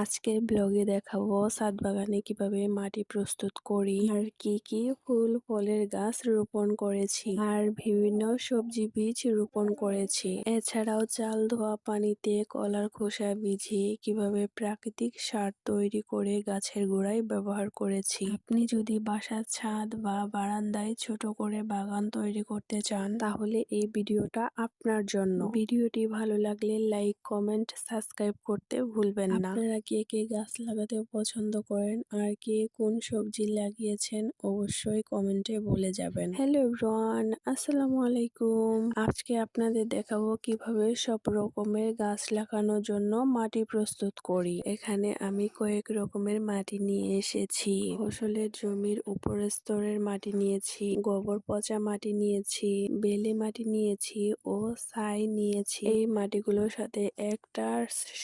আজকের ব্লগে দেখাবো ছাদ বাগানে কিভাবে মাটি প্রস্তুত করি আর কি কি ফুল ফলের গাছ রোপণ করেছি আর বিভিন্ন সবজি বীজ রোপণ করেছি। এছাড়াও চাল ধোয়া পানিতে কলার খোসা ভিজিয়ে কিভাবে প্রাকৃতিক সার তৈরি করে গাছের গোড়ায় ব্যবহার করেছি। আপনি যদি বাসার ছাদ বা বারান্দায় ছোট করে বাগান তৈরি করতে চান তাহলে এই ভিডিওটা আপনার জন্য। ভিডিওটি ভালো লাগলে লাইক, কমেন্ট, সাবস্ক্রাইব করতে ভুলবেন না। আপনারা কে কে গাছ লাগাতে পছন্দ করেন আর কে কোন সবজি লাগিয়েছেন অবশ্যই কমেন্টে বলে যাবেন। হ্যালো এভরিওয়ান, আসসালামু আলাইকুম। আজকে আপনাদের দেখাবো কিভাবে সব রকমের গাছ লাগানোর জন্য মাটি প্রস্তুত করি। এখানে আমি কয়েক রকমের মাটি নিয়ে এসেছি। ফসলের জমির উপরের স্তরের মাটি নিয়েছি, গোবর পচা মাটি নিয়েছি, বেলে মাটি নিয়েছি ও ছাই নিয়েছি। এই মাটিগুলোর সাথে একটা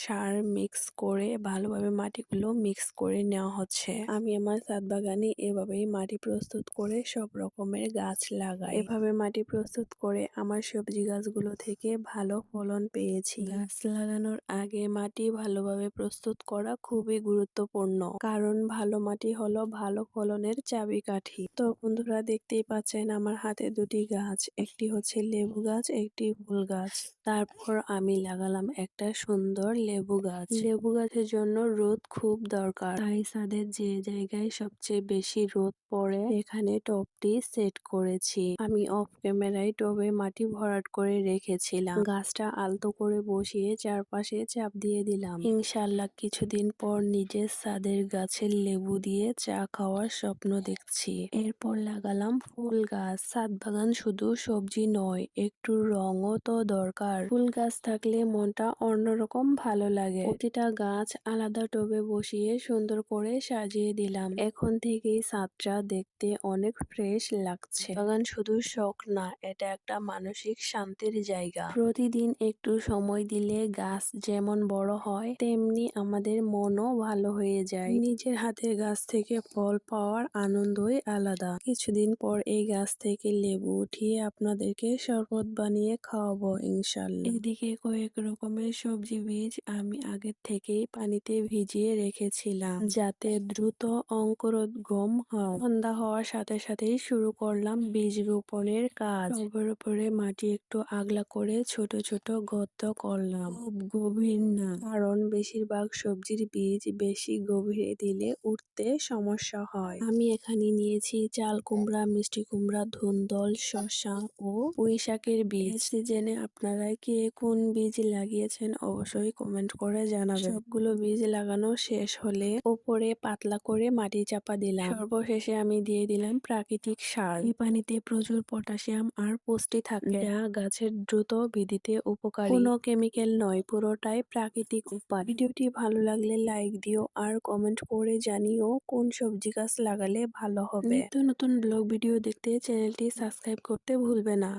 সার মিক্স করে ভালোভাবে মাটিগুলো মিক্স করে নেওয়া হচ্ছে। আমি আমার ছাদ বাগানে এভাবেই মাটি প্রস্তুত করে সব রকমের গাছ লাগাই। এভাবে মাটি প্রস্তুত করে আমার সবজি গাছগুলো থেকে ভালো ফলন পেয়েছি। গাছ লাগানোর আগে মাটি ভালোভাবে প্রস্তুত করা খুবই গুরুত্বপূর্ণ, কারণ ভালো মাটি হলো ভালো ফলনের চাবিকাঠি। তো বন্ধুরা, দেখতেই পাচ্ছেন আমার হাতে দুটি গাছ, একটি হচ্ছে লেবু গাছ, একটি ফুল গাছ। তারপর আমি লাগালাম একটা সুন্দর লেবু গাছ। লেবু গাছের জন্য রোদ খুব দরকার, তাই ছাদের যে জায়গায় সবচেয়ে বেশি রোদ পড়ে এখানে টবটি সেট করেছি। আমি অফ ক্যামেরায় টবে মাটি ভরাট করে রেখেছিলাম। গাছটা আলতো করে বসিয়ে চারপাশে চাপ দিয়ে দিলাম। ইনশাআল্লাহ কিছুদিন পর নিজের ছাদের গাছের লেবু দিয়ে চা খাওয়ার স্বপ্ন দেখছি। এরপর লাগালাম ফুল গাছ। ছাদ বাগান শুধু সবজি নয়, একটু রঙও তো দরকার। ফুল গাছ থাকলে মনটা অন্যরকম ভালো লাগে। প্রতিটা গাছ আলাদা টবে বসিয়ে সুন্দর করে সাজিয়ে দিলাম। এখন থেকেই ছাদটা দেখতে অনেক ফ্রেশ লাগছে। বাগান শুধু শখ না, এটা একটা মানসিক শান্তির জায়গা। প্রতিদিন একটু সময় দিলে গাছ যেমন বড় হয় তেমনি আমাদের মনও ভালো হয়ে যায়। নিজের হাতের গাছ থেকে ফল পাওয়ার আনন্দই আলাদা। কিছুদিন পর এই গাছ থেকে লেবু উঠিয়ে আপনাদেরকে শরবত বানিয়ে খাওয়াবো ইনশাল্লাহ। এদিকে কয়েক রকমের সবজি বীজ আমি আগের থেকেই পানিতে ভিজিয়ে রেখেছিলাম যাতে দ্রুত অঙ্কুরোদ্গম হয়। সন্ধ্যা হওয়ার সাথে সাথেই শুরু করলাম বীজ রোপণের কাজ। টবের উপরে মাটি একটু আগলা করে ছোট ছোট গর্ত করলাম, খুব গভীর না, কারণ বেশিরভাগ সবজির বীজ বেশি গভীরে দিলে উঠতে সমস্যা হয়। আমি এখানে নিয়েছি চাল কুমড়া, মিষ্টি কুমড়া, ধুন্দল, শসা ও পুঁই শাকের বীজ। সিজনে আপনারা কে কোন বীজ লাগিয়েছেন অবশ্যই কমেন্ট করে জানাবেন। সবগুলো বীজ লাগানো শেষ হলে উপরে পাতলা করে মাটি চাপা দিলাম। সর্বশেষে আমি দিয়ে দিলাম প্রাকৃতিক সার। এই পানিতে প্রচুর পটাশিয়াম আর পুষ্টি থাকে, যা গাছের দ্রুত বৃদ্ধিতে উপকারী। কোনো কেমিক্যাল নয়, পুরোটাই প্রাকৃতিক উপায়। ভিডিওটি ভালো লাগলে লাইক দিও আর কমেন্ট করে জানিও কোন সবজি গাছ লাগালে ভালো হবে। নিত্য নতুন ব্লগ ভিডিও দেখতে চ্যানেলটি সাবস্ক্রাইব করতে ভুলবে না।